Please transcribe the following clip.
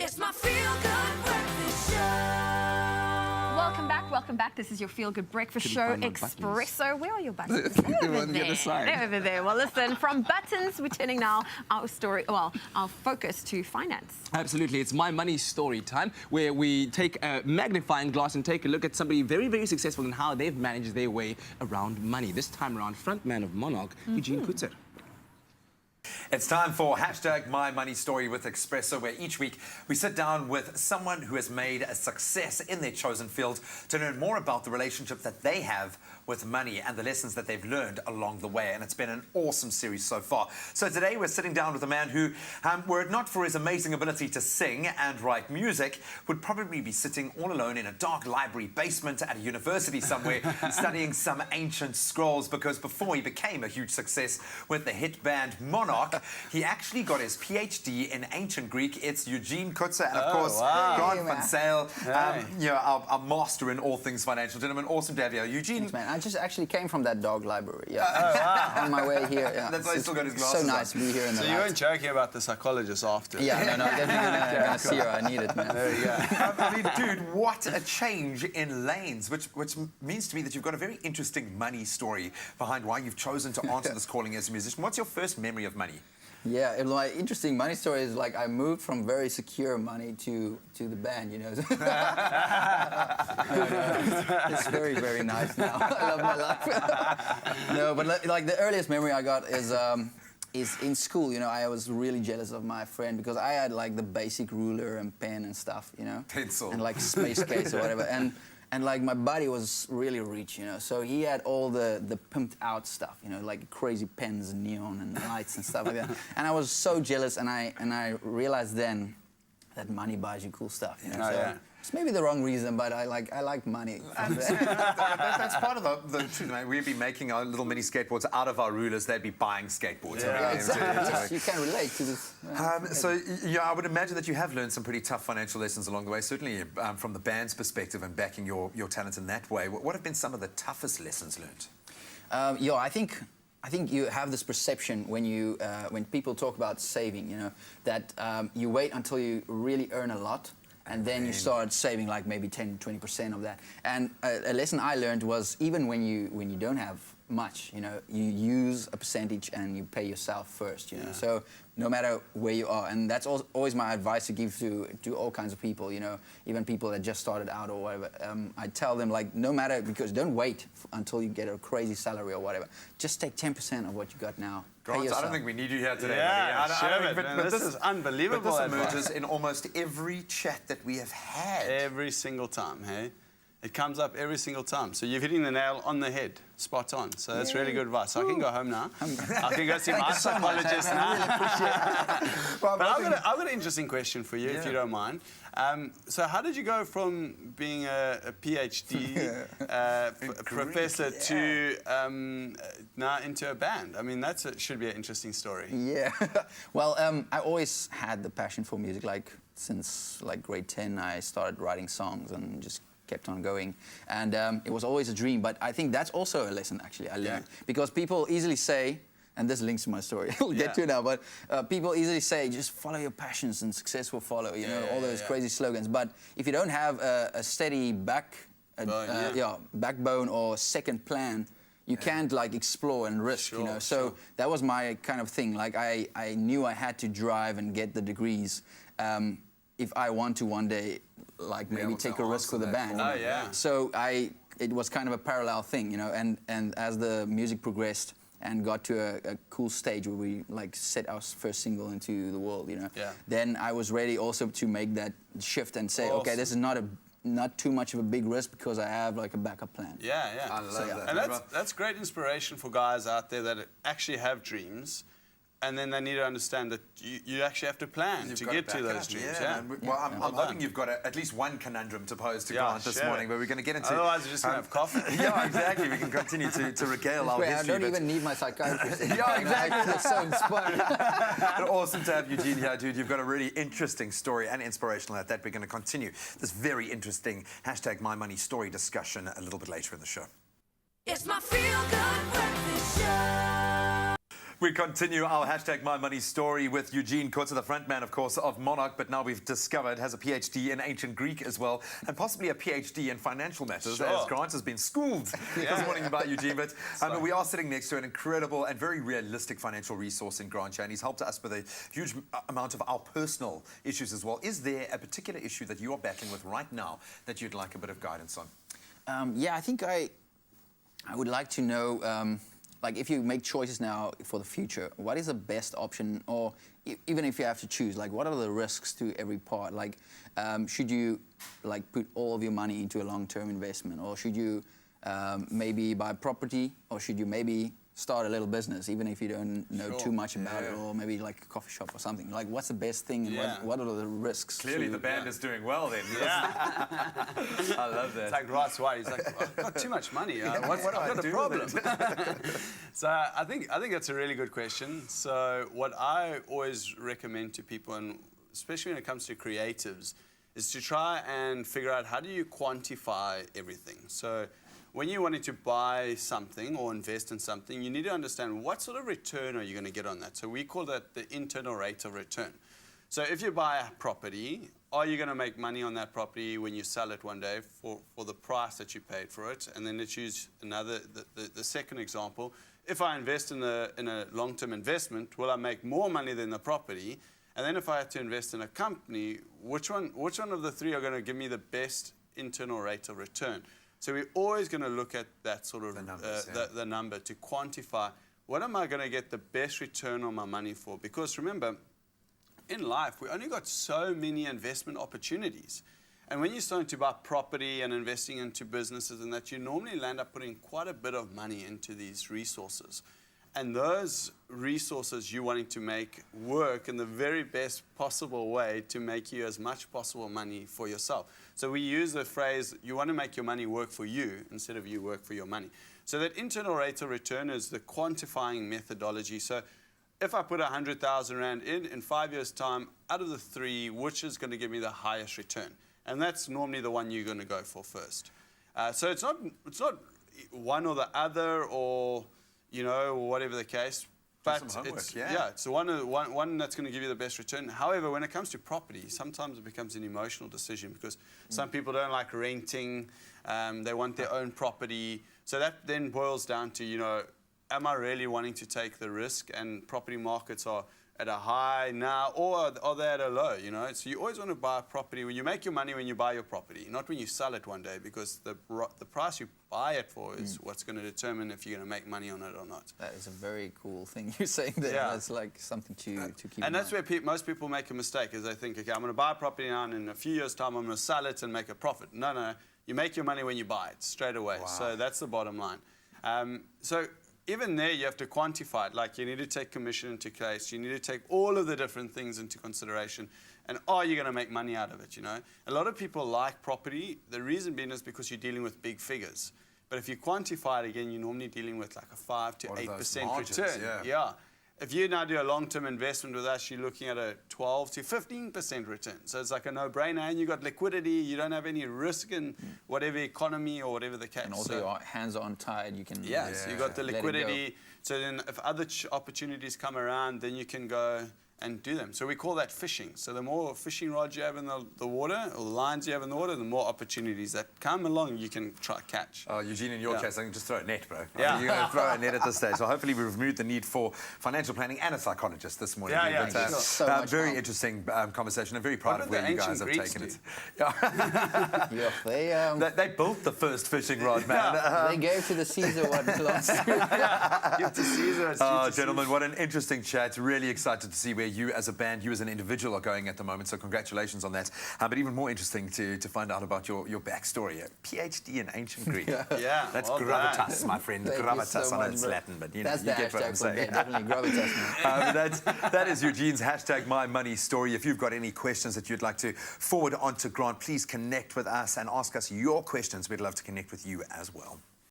It's my feel-good breakfast show. Welcome back. This is your feel-good breakfast show, Expresso. Where are your buttons? On the other side. They're over there. Well, listen, from buttons, we're turning now our focus to finance. Absolutely. It's My Money story time, where we take a magnifying glass and take a look at somebody very, very successful and how they've managed their way around money. This time around, frontman of Monarch, Eugene Coetzer. It's time for #MyMoneyStory with Expresso, where each week we sit down with someone who has made a success in their chosen field to learn more about the relationship that they have with money and the lessons that they've learned along the way. And it's been an awesome series so far. So today we're sitting down with a man who, were it not for his amazing ability to sing and write music, would probably be sitting all alone in a dark library basement at a university somewhere studying some ancient scrolls, because before he became a huge success with the hit band Monarch, he actually got his PhD in ancient Greek. It's Eugene Coetzer, and of course, Grant van Zyl, our master in all things financial. Gentlemen, awesome to have you. Eugene. Thanks, man. I just actually came from that dog library. On my way here. Yeah. That's why he's still got his glasses so nice to be here in the So you weren't joking about the psychologist after? Yeah, no, definitely gonna see her. I need it, man. There you go. I mean, dude, what a change in lanes, which means to me that you've got a very interesting money story behind why you've chosen to answer this calling as a musician. What's your first memory of money? Yeah, my interesting money story is like I moved from very secure money to the band, you know. It's very, very nice now. I love my life. No, but like the earliest memory I got is in school. You know, I was really jealous of my friend because I had like the basic ruler and pen and stuff, you know, pencil and like space case or whatever, and like my buddy was really rich, you know, so he had all the pimped out stuff, you know, like crazy pens and neon and lights and stuff like that. And I was so jealous, and I realized then that money buys you cool stuff, you know. It's maybe the wrong reason, but I like money. That's part of the truth, mate. We'd be making our little mini skateboards out of our rulers. They'd be buying skateboards. Yeah, exactly. Yes, you can relate to this. So, yeah, I would imagine that you have learned some pretty tough financial lessons along the way, certainly from the band's perspective and backing your talent in that way. What have been some of the toughest lessons learned? I think you have this perception when people talk about saving, you know, that you wait until you really earn a lot, and then you start saving like maybe 10-20% of that. And a lesson I learned was even when you don't have much, you know, you use a percentage and you pay yourself first, you know. So no matter where you are, and that's always my advice to give to all kinds of people, you know, even people that just started out or whatever. I tell them, like, no matter, because don't wait until you get a crazy salary or whatever. Just take 10% of what you got now. Grant, I don't think we need you here today. Yeah, but this is unbelievable. But this emerges in almost every chat that we have had. Every single time, hey? It comes up every single time. So you're hitting the nail on the head, spot on. So that's really good advice. So I can go home now. I can go see my psychologist now. I really appreciate it. But I've got an interesting question for you, if you don't mind. So how did you go from being a PhD professor to now into a band? I mean, should be an interesting story. Yeah. Well, I always had the passion for music. Like since like grade 10, I started writing songs and just kept on going, and it was always a dream. But I think that's also a lesson actually I learned, because people easily say, and this links to my story, we'll get to it now, but people easily say just follow your passions and success will follow, you know, all those crazy slogans. But if you don't have a steady backbone or second plan, you can't like explore and risk, you know. So that was my kind of thing. Like I knew I had to drive and get the degrees if I want to one day, like maybe take a risk with a band. Oh, yeah. So it was kind of a parallel thing, you know. And as the music progressed and got to a cool stage where we like set our first single into the world, you know. Then I was ready also to make that shift and say, okay, this is not too much of a big risk because I have like a backup plan. I love that. And that's great inspiration for guys out there that actually have dreams, and then they need to understand that you actually have to plan to get to those dreams. Well, I'm hoping you've got at least one conundrum to pose to Grant this morning, but we're going to get into... Otherwise, we're just going to have coffee. Yeah, exactly. We can continue to regale our history. I don't even need my psychiatrist. Yeah, exactly. It's so inspiring. But awesome to have Eugene here, dude. You've got a really interesting story and inspirational at that. We're going to continue this very interesting #MyMoneyStory discussion a little bit later in the show. It's my feel-good breakfast show. We continue our hashtag My Money story with Eugene Coetzer, the frontman, of course, of Monarch, but now we've discovered has a PhD in ancient Greek as well, and possibly a PhD in financial matters, Sure. as Grant has been schooled this morning by Eugene. But we are sitting next to an incredible and very realistic financial resource in Grant, and he's helped us with a huge amount of our personal issues as well. Is there a particular issue that you are battling with right now that you'd like a bit of guidance on? Yeah, I think I would like to know, like, if you make choices now for the future, what is the best option? Or even if you have to choose, like, what are the risks to every part? Like, should you, like, put all of your money into a long-term investment? Or should you maybe buy property? Or should you maybe start a little business, even if you don't know too much about it? Or maybe, like, a coffee shop or something? Like, what's the best thing and what are the risks? Clearly the band is doing well then. Yeah. I love that. It's like Ross White. He's like, I've got too much money. What do I got a problem? So I think that's a really good question. So what I always recommend to people, and especially when it comes to creatives, is to try and figure out how do you quantify everything. So when you're wanting to buy something or invest in something, you need to understand what sort of return are you going to get on that. So we call that the internal rate of return. So if you buy a property, are you going to make money on that property when you sell it one day for the price that you paid for it? And then let's use the second example. If I invest in a long-term investment, will I make more money than the property? And then if I had to invest in a company, which one of the three are going to give me the best internal rate of return? So we're always going to look at that sort of the number to quantify what am I going to get the best return on my money for? Because remember, in life, we only got so many investment opportunities. And when you're starting to buy property and investing into businesses and that, you normally land up putting quite a bit of money into these resources. And those resources you're wanting to make work in the very best possible way to make you as much possible money for yourself. So we use the phrase, you want to make your money work for you instead of you work for your money. So that internal rate of return is the quantifying methodology. So if I put 100,000 Rand in 5 years' time, out of the three, which is going to give me the highest return? And that's normally the one you're going to go for first. So it's not one or the other, or whatever the case. But some homework, it's one that's going to give you the best return. However, when it comes to property, sometimes it becomes an emotional decision because some people don't like renting. They want their own property. So that then boils down to, am I really wanting to take the risk? And property markets are at a high now, or are they at a low, So you always want to buy a property when you make your money when you buy your property, not when you sell it one day, because the price you buy it for is what's going to determine if you're going to make money on it or not. That is a very cool thing you're saying there. Yeah. That's like something to keep in mind. And that's where most people make a mistake, is they think, okay, I'm going to buy a property now, and in a few years' time, I'm going to sell it and make a profit. No. You make your money when you buy it, straight away. Wow. So that's the bottom line. So even there, you have to quantify it. Like, you need to take commission into case. You need to take all of the different things into consideration. And are you going to make money out of it, A lot of people like property. The reason being is because you're dealing with big figures. But if you quantify it again, you're normally dealing with like a 5 to 8% return. Yeah. If you now do a long-term investment with us, you're looking at a 12 to 15% return. So it's like a no-brainer, and you've got liquidity. You don't have any risk in whatever economy or whatever the case. And also your hands aren't tied. You can so you've got the liquidity. So then if other opportunities come around, then you can go and do them. So we call that fishing. So the more fishing rods you have in the water, or the lines you have in the water, the more opportunities that come along you can try to catch. Oh, Eugene, in your case, I can just throw a net, bro. Yeah. You're going to throw a net at this stage. So hopefully we've removed the need for financial planning and a psychologist this morning. Sure. So much very fun. interesting conversation. I'm very proud of where you guys have taken it. They built the first fishing rod, man. They gave to the Caesar one last year. Give to Caesar. Oh, gentlemen, what an interesting chat. Really excited to see where you as a band, you as an individual are going at the moment. So congratulations on that. But even more interesting to find out about your backstory. A PhD in ancient Greek. That's well gravitas, my friend. Thank you gravitas. so I know much, it's bro. Latin, but That's you the get what I'm hashtag for saying. Ben, definitely gravitas. That is Eugene's hashtag My Money Story. If you've got any questions that you'd like to forward on to Grant, please connect with us and ask us your questions. We'd love to connect with you as well.